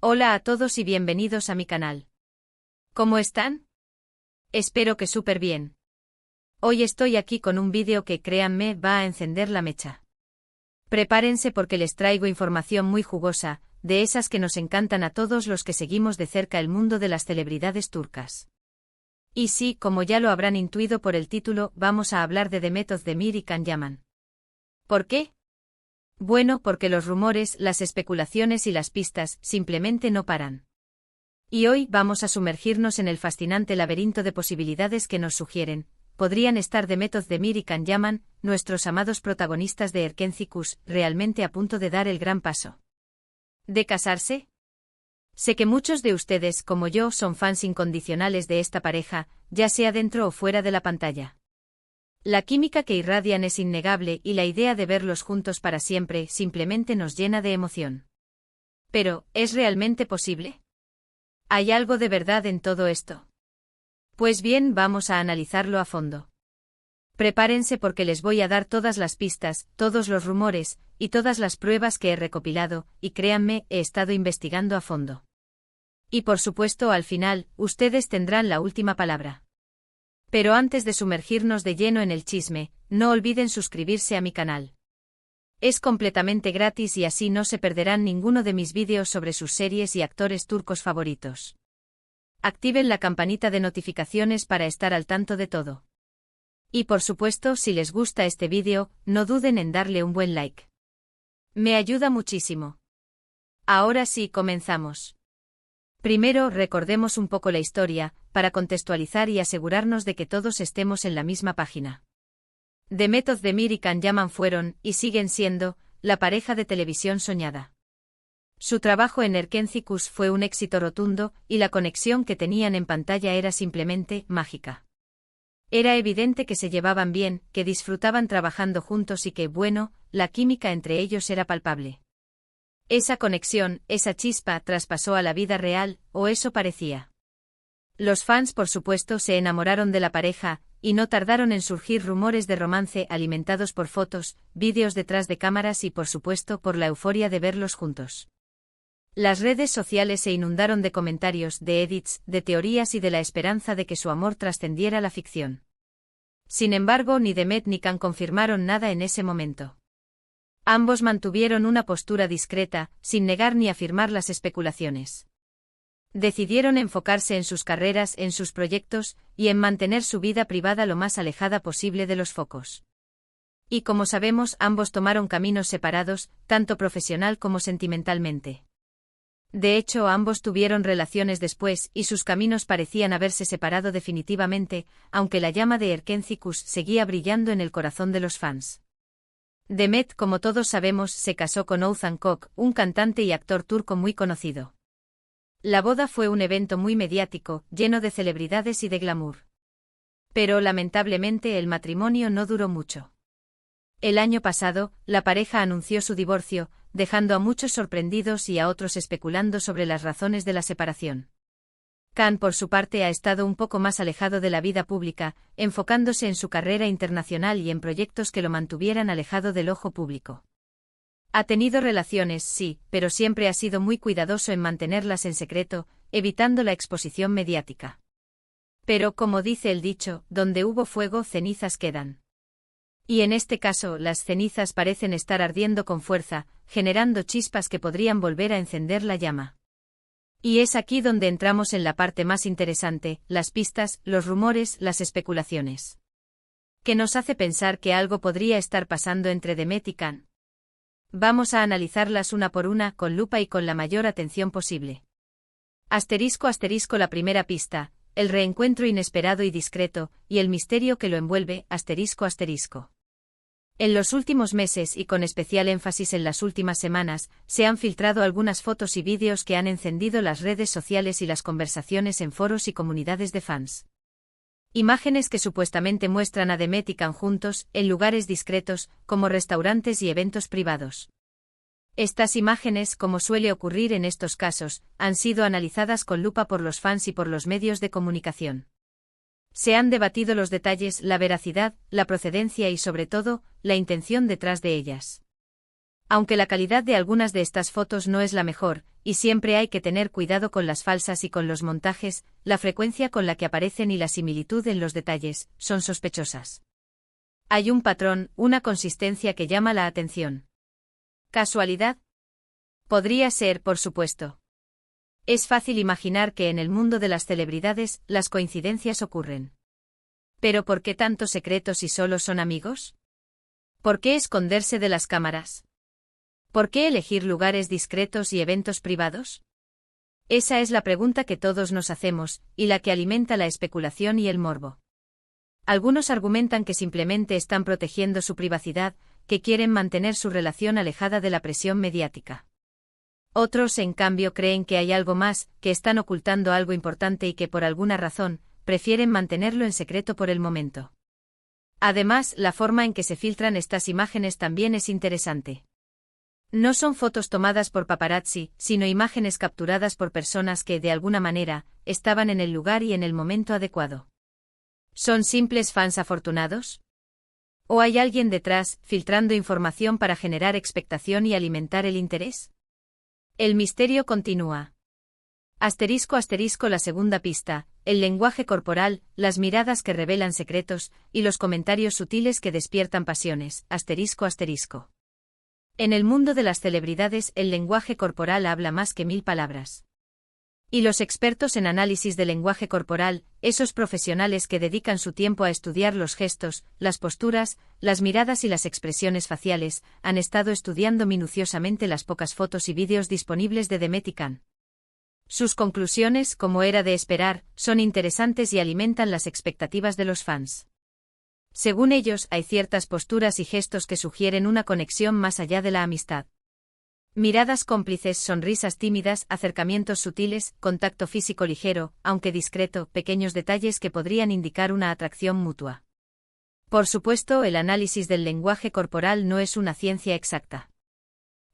Hola a todos y bienvenidos a mi canal. ¿Cómo están? Espero que súper bien. Hoy estoy aquí con un vídeo que, créanme, va a encender la mecha. Prepárense porque les traigo información muy jugosa, de esas que nos encantan a todos los que seguimos de cerca el mundo de las celebridades turcas. Y sí, como ya lo habrán intuido por el título, vamos a hablar de Demet Özdemir y Can Yaman. ¿Por qué? Bueno, porque los rumores, las especulaciones y las pistas simplemente no paran. Y hoy vamos a sumergirnos en el fascinante laberinto de posibilidades que nos sugieren. ¿Podrían estar Demet Özdemir y Can Yaman, nuestros amados protagonistas de Erkenci, realmente a punto de dar el gran paso de casarse? Sé que muchos de ustedes, como yo, son fans incondicionales de esta pareja, ya sea dentro o fuera de la pantalla. La química que irradian es innegable y la idea de verlos juntos para siempre simplemente nos llena de emoción. Pero, ¿es realmente posible? ¿Hay algo de verdad en todo esto? Pues bien, vamos a analizarlo a fondo. Prepárense porque les voy a dar todas las pistas, todos los rumores, y todas las pruebas que he recopilado, y créanme, he estado investigando a fondo. Y por supuesto, al final, ustedes tendrán la última palabra. Pero antes de sumergirnos de lleno en el chisme, no olviden suscribirse a mi canal. Es completamente gratis y así no se perderán ninguno de mis vídeos sobre sus series y actores turcos favoritos. Activen la campanita de notificaciones para estar al tanto de todo. Y por supuesto, si les gusta este vídeo, no duden en darle un buen like. Me ayuda muchísimo. Ahora sí, comenzamos. Primero, recordemos un poco la historia, para contextualizar y asegurarnos de que todos estemos en la misma página. Demet Özdemir y Can Yaman fueron, y siguen siendo, la pareja de televisión soñada. Su trabajo en Erkenci fue un éxito rotundo, y la conexión que tenían en pantalla era simplemente mágica. Era evidente que se llevaban bien, que disfrutaban trabajando juntos y que, bueno, la química entre ellos era palpable. Esa conexión, esa chispa, traspasó a la vida real, o eso parecía. Los fans, por supuesto, se enamoraron de la pareja, y no tardaron en surgir rumores de romance alimentados por fotos, vídeos detrás de cámaras y, por supuesto, por la euforia de verlos juntos. Las redes sociales se inundaron de comentarios, de edits, de teorías y de la esperanza de que su amor trascendiera la ficción. Sin embargo, ni Demet ni Can confirmaron nada en ese momento. Ambos mantuvieron una postura discreta, sin negar ni afirmar las especulaciones. Decidieron enfocarse en sus carreras, en sus proyectos, y en mantener su vida privada lo más alejada posible de los focos. Y como sabemos, ambos tomaron caminos separados, tanto profesional como sentimentalmente. De hecho, ambos tuvieron relaciones después, y sus caminos parecían haberse separado definitivamente, aunque la llama de Erkenci seguía brillando en el corazón de los fans. Demet, como todos sabemos, se casó con Oğuzhan Koç, un cantante y actor turco muy conocido. La boda fue un evento muy mediático, lleno de celebridades y de glamour. Pero lamentablemente el matrimonio no duró mucho. El año pasado, la pareja anunció su divorcio, dejando a muchos sorprendidos y a otros especulando sobre las razones de la separación. Can, por su parte, ha estado un poco más alejado de la vida pública, enfocándose en su carrera internacional y en proyectos que lo mantuvieran alejado del ojo público. Ha tenido relaciones, sí, pero siempre ha sido muy cuidadoso en mantenerlas en secreto, evitando la exposición mediática. Pero, como dice el dicho, donde hubo fuego, cenizas quedan. Y en este caso, las cenizas parecen estar ardiendo con fuerza, generando chispas que podrían volver a encender la llama. Y es aquí donde entramos en la parte más interesante, las pistas, los rumores, las especulaciones. ¿Qué nos hace pensar que algo podría estar pasando entre Demet y Can? Vamos a analizarlas una por una, con lupa y con la mayor atención posible. Asterisco asterisco la primera pista, el reencuentro inesperado y discreto, y el misterio que lo envuelve, asterisco asterisco. En los últimos meses y con especial énfasis en las últimas semanas, se han filtrado algunas fotos y vídeos que han encendido las redes sociales y las conversaciones en foros y comunidades de fans. Imágenes que supuestamente muestran a Demet y Can juntos, en lugares discretos, como restaurantes y eventos privados. Estas imágenes, como suele ocurrir en estos casos, han sido analizadas con lupa por los fans y por los medios de comunicación. Se han debatido los detalles, la veracidad, la procedencia y sobre todo, la intención detrás de ellas. Aunque la calidad de algunas de estas fotos no es la mejor, y siempre hay que tener cuidado con las falsas y con los montajes, la frecuencia con la que aparecen y la similitud en los detalles son sospechosas. Hay un patrón, una consistencia que llama la atención. ¿Casualidad? Podría ser, por supuesto. Es fácil imaginar que en el mundo de las celebridades las coincidencias ocurren. ¿Pero por qué tantos secretos si solo son amigos? ¿Por qué esconderse de las cámaras? ¿Por qué elegir lugares discretos y eventos privados? Esa es la pregunta que todos nos hacemos, y la que alimenta la especulación y el morbo. Algunos argumentan que simplemente están protegiendo su privacidad, que quieren mantener su relación alejada de la presión mediática. Otros, en cambio, creen que hay algo más, que están ocultando algo importante y que por alguna razón, prefieren mantenerlo en secreto por el momento. Además, la forma en que se filtran estas imágenes también es interesante. No son fotos tomadas por paparazzi, sino imágenes capturadas por personas que, de alguna manera, estaban en el lugar y en el momento adecuado. ¿Son simples fans afortunados? ¿O hay alguien detrás, filtrando información para generar expectación y alimentar el interés? El misterio continúa. *** La segunda pista, el lenguaje corporal, las miradas que revelan secretos, y los comentarios sutiles que despiertan pasiones. ***. En el mundo de las celebridades el lenguaje corporal habla más que 1000 palabras. Y los expertos en análisis de lenguaje corporal, esos profesionales que dedican su tiempo a estudiar los gestos, las posturas, las miradas y las expresiones faciales, han estado estudiando minuciosamente las pocas fotos y vídeos disponibles de Demet y Can. Sus conclusiones, como era de esperar, son interesantes y alimentan las expectativas de los fans. Según ellos, hay ciertas posturas y gestos que sugieren una conexión más allá de la amistad. Miradas cómplices, sonrisas tímidas, acercamientos sutiles, contacto físico ligero, aunque discreto, pequeños detalles que podrían indicar una atracción mutua. Por supuesto, el análisis del lenguaje corporal no es una ciencia exacta.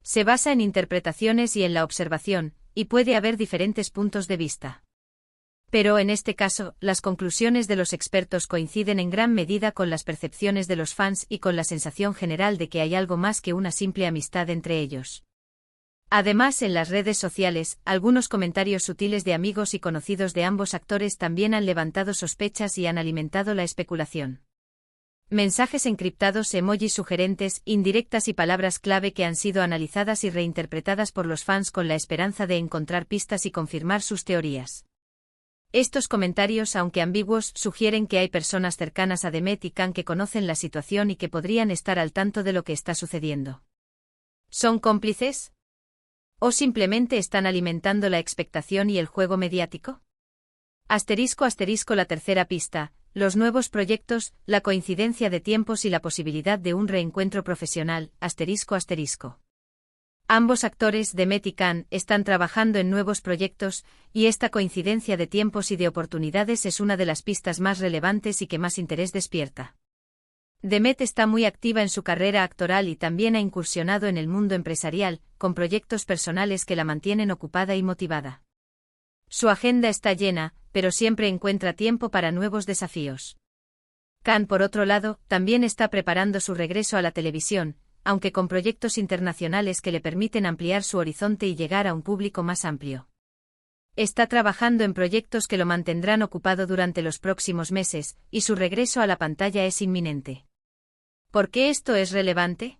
Se basa en interpretaciones y en la observación, y puede haber diferentes puntos de vista. Pero en este caso, las conclusiones de los expertos coinciden en gran medida con las percepciones de los fans y con la sensación general de que hay algo más que una simple amistad entre ellos. Además, en las redes sociales, algunos comentarios sutiles de amigos y conocidos de ambos actores también han levantado sospechas y han alimentado la especulación. Mensajes encriptados, emojis sugerentes, indirectas y palabras clave que han sido analizadas y reinterpretadas por los fans con la esperanza de encontrar pistas y confirmar sus teorías. Estos comentarios, aunque ambiguos, sugieren que hay personas cercanas a Demet y Can que conocen la situación y que podrían estar al tanto de lo que está sucediendo. ¿Son cómplices? ¿O simplemente están alimentando la expectación y el juego mediático? La tercera pista, los nuevos proyectos, la coincidencia de tiempos y la posibilidad de un reencuentro profesional. Ambos actores, Demet y Can, están trabajando en nuevos proyectos, y esta coincidencia de tiempos y de oportunidades es una de las pistas más relevantes y que más interés despierta. Demet está muy activa en su carrera actoral y también ha incursionado en el mundo empresarial, con proyectos personales que la mantienen ocupada y motivada. Su agenda está llena, pero siempre encuentra tiempo para nuevos desafíos. Can, por otro lado, también está preparando su regreso a la televisión, aunque con proyectos internacionales que le permiten ampliar su horizonte y llegar a un público más amplio. Está trabajando en proyectos que lo mantendrán ocupado durante los próximos meses, y su regreso a la pantalla es inminente. ¿Por qué esto es relevante?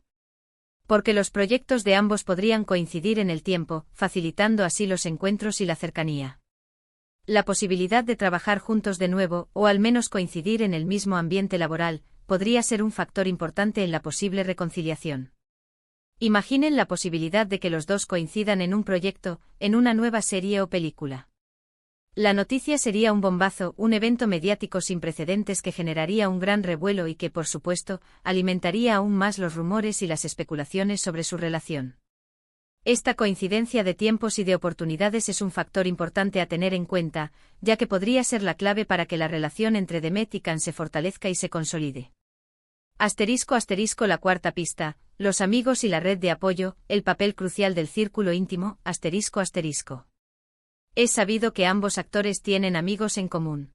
Porque los proyectos de ambos podrían coincidir en el tiempo, facilitando así los encuentros y la cercanía. La posibilidad de trabajar juntos de nuevo, o al menos coincidir en el mismo ambiente laboral, podría ser un factor importante en la posible reconciliación. Imaginen la posibilidad de que los dos coincidan en un proyecto, en una nueva serie o película. La noticia sería un bombazo, un evento mediático sin precedentes que generaría un gran revuelo y que, por supuesto, alimentaría aún más los rumores y las especulaciones sobre su relación. Esta coincidencia de tiempos y de oportunidades es un factor importante a tener en cuenta, ya que podría ser la clave para que la relación entre Demet y Can se fortalezca y se consolide. La cuarta pista, los amigos y la red de apoyo, el papel crucial del círculo íntimo. Es sabido que ambos actores tienen amigos en común.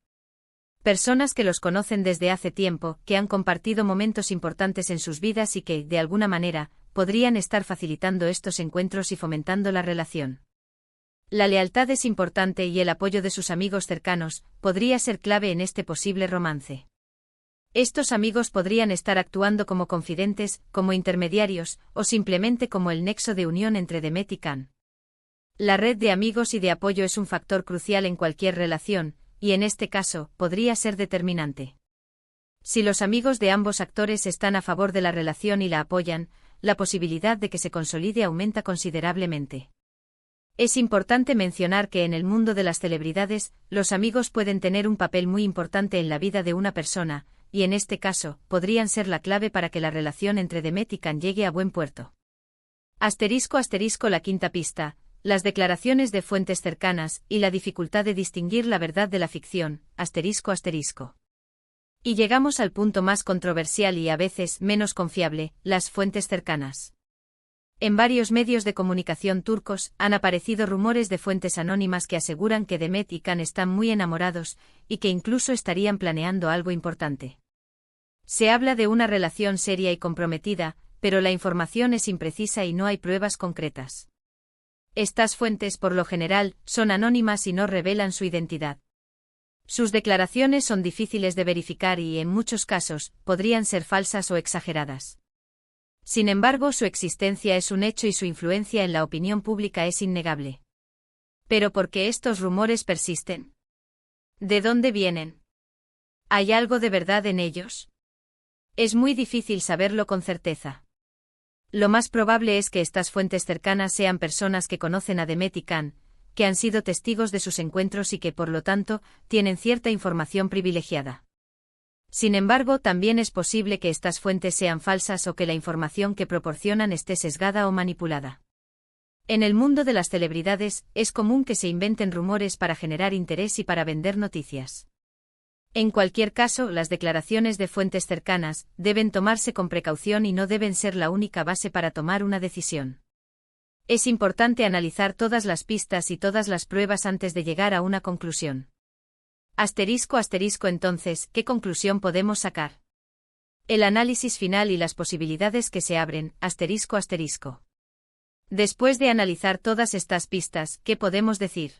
Personas que los conocen desde hace tiempo, que han compartido momentos importantes en sus vidas y que, de alguna manera, podrían estar facilitando estos encuentros y fomentando la relación. La lealtad es importante y el apoyo de sus amigos cercanos podría ser clave en este posible romance. Estos amigos podrían estar actuando como confidentes, como intermediarios, o simplemente como el nexo de unión entre Demet y Can. La red de amigos y de apoyo es un factor crucial en cualquier relación, y en este caso, podría ser determinante. Si los amigos de ambos actores están a favor de la relación y la apoyan, la posibilidad de que se consolide aumenta considerablemente. Es importante mencionar que en el mundo de las celebridades, los amigos pueden tener un papel muy importante en la vida de una persona, y en este caso, podrían ser la clave para que la relación entre Demet y Can llegue a buen puerto. *** La quinta pista, las declaraciones de fuentes cercanas y la dificultad de distinguir la verdad de la ficción, ***. Y llegamos al punto más controversial y a veces menos confiable, las fuentes cercanas. En varios medios de comunicación turcos han aparecido rumores de fuentes anónimas que aseguran que Demet y Can están muy enamorados y que incluso estarían planeando algo importante. Se habla de una relación seria y comprometida, pero la información es imprecisa y no hay pruebas concretas. Estas fuentes, por lo general, son anónimas y no revelan su identidad. Sus declaraciones son difíciles de verificar y, en muchos casos, podrían ser falsas o exageradas. Sin embargo, su existencia es un hecho y su influencia en la opinión pública es innegable. ¿Pero por qué estos rumores persisten? ¿De dónde vienen? ¿Hay algo de verdad en ellos? Es muy difícil saberlo con certeza. Lo más probable es que estas fuentes cercanas sean personas que conocen a Demet y Can, que han sido testigos de sus encuentros y que, por lo tanto, tienen cierta información privilegiada. Sin embargo, también es posible que estas fuentes sean falsas o que la información que proporcionan esté sesgada o manipulada. En el mundo de las celebridades, es común que se inventen rumores para generar interés y para vender noticias. En cualquier caso, las declaraciones de fuentes cercanas deben tomarse con precaución y no deben ser la única base para tomar una decisión. Es importante analizar todas las pistas y todas las pruebas antes de llegar a una conclusión. Entonces, ¿qué conclusión podemos sacar? El análisis final y las posibilidades que se abren, ***. Después de analizar todas estas pistas, ¿qué podemos decir?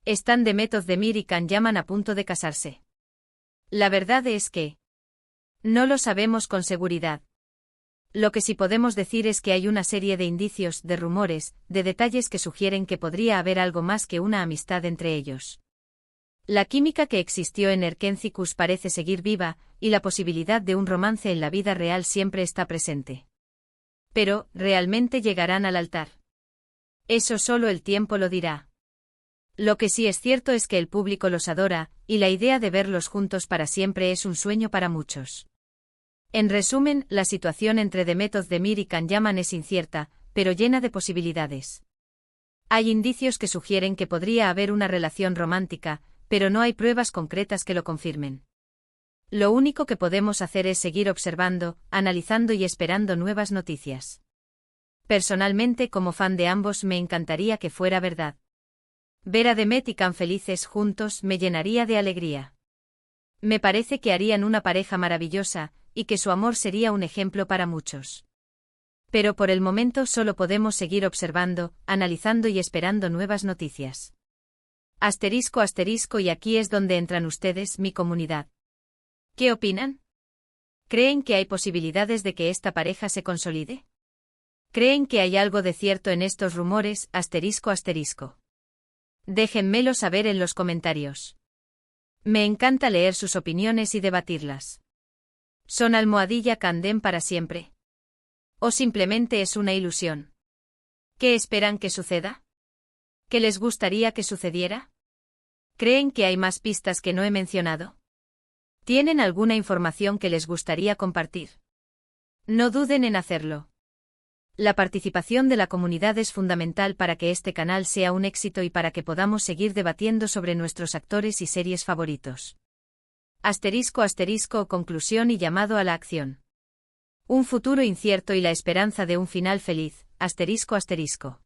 ¿Están Demet Özdemir y Can Yaman a punto de casarse? La verdad es que no lo sabemos con seguridad. Lo que sí podemos decir es que hay una serie de indicios, de rumores, de detalles que sugieren que podría haber algo más que una amistad entre ellos. La química que existió en Erkencikus parece seguir viva, y la posibilidad de un romance en la vida real siempre está presente. Pero, ¿realmente llegarán al altar? Eso solo el tiempo lo dirá. Lo que sí es cierto es que el público los adora, y la idea de verlos juntos para siempre es un sueño para muchos. En resumen, la situación entre Demet Özdemir y Can Yaman es incierta, pero llena de posibilidades. Hay indicios que sugieren que podría haber una relación romántica, pero no hay pruebas concretas que lo confirmen. Lo único que podemos hacer es seguir observando, analizando y esperando nuevas noticias. Personalmente, como fan de ambos, me encantaría que fuera verdad. Ver a Demet y Can felices juntos me llenaría de alegría. Me parece que harían una pareja maravillosa, y que su amor sería un ejemplo para muchos. Pero por el momento solo podemos seguir observando, analizando y esperando nuevas noticias. Y aquí es donde entran ustedes, mi comunidad. ¿Qué opinan? ¿Creen que hay posibilidades de que esta pareja se consolide? ¿Creen que hay algo de cierto en estos rumores? Déjenmelo saber en los comentarios. Me encanta leer sus opiniones y debatirlas. ¿Son *Candem para siempre? ¿O simplemente es una ilusión? ¿Qué esperan que suceda? ¿Qué les gustaría que sucediera? ¿Creen que hay más pistas que no he mencionado? ¿Tienen alguna información que les gustaría compartir? No duden en hacerlo. La participación de la comunidad es fundamental para que este canal sea un éxito y para que podamos seguir debatiendo sobre nuestros actores y series favoritos. Conclusión y llamado a la acción. Un futuro incierto y la esperanza de un final feliz, ***.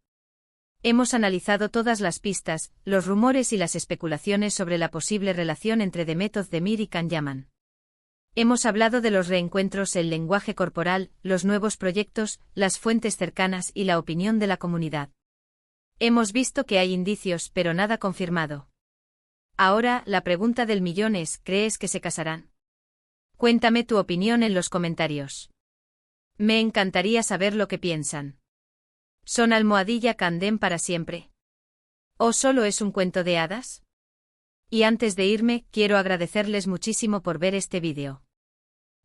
Hemos analizado todas las pistas, los rumores y las especulaciones sobre la posible relación entre Demet Özdemir y Can Yaman. Hemos hablado de los reencuentros, el lenguaje corporal, los nuevos proyectos, las fuentes cercanas y la opinión de la comunidad. Hemos visto que hay indicios, pero nada confirmado. Ahora, la pregunta del millón es, ¿crees que se casarán? Cuéntame tu opinión en los comentarios. Me encantaría saber lo que piensan. ¿Son almohadilla Candem para siempre? ¿O solo es un cuento de hadas? Y antes de irme, quiero agradecerles muchísimo por ver este vídeo.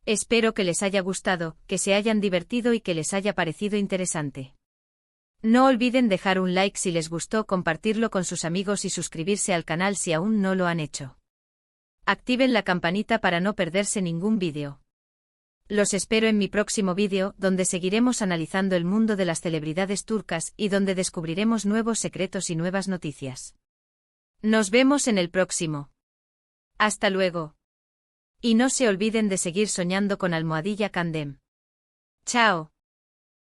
Espero que les haya gustado, que se hayan divertido y que les haya parecido interesante. No olviden dejar un like si les gustó, compartirlo con sus amigos y suscribirse al canal si aún no lo han hecho. Activen la campanita para no perderse ningún vídeo. Los espero en mi próximo vídeo, donde seguiremos analizando el mundo de las celebridades turcas y donde descubriremos nuevos secretos y nuevas noticias. Nos vemos en el próximo. Hasta luego. Y no se olviden de seguir soñando con almohadilla Candem. Chao.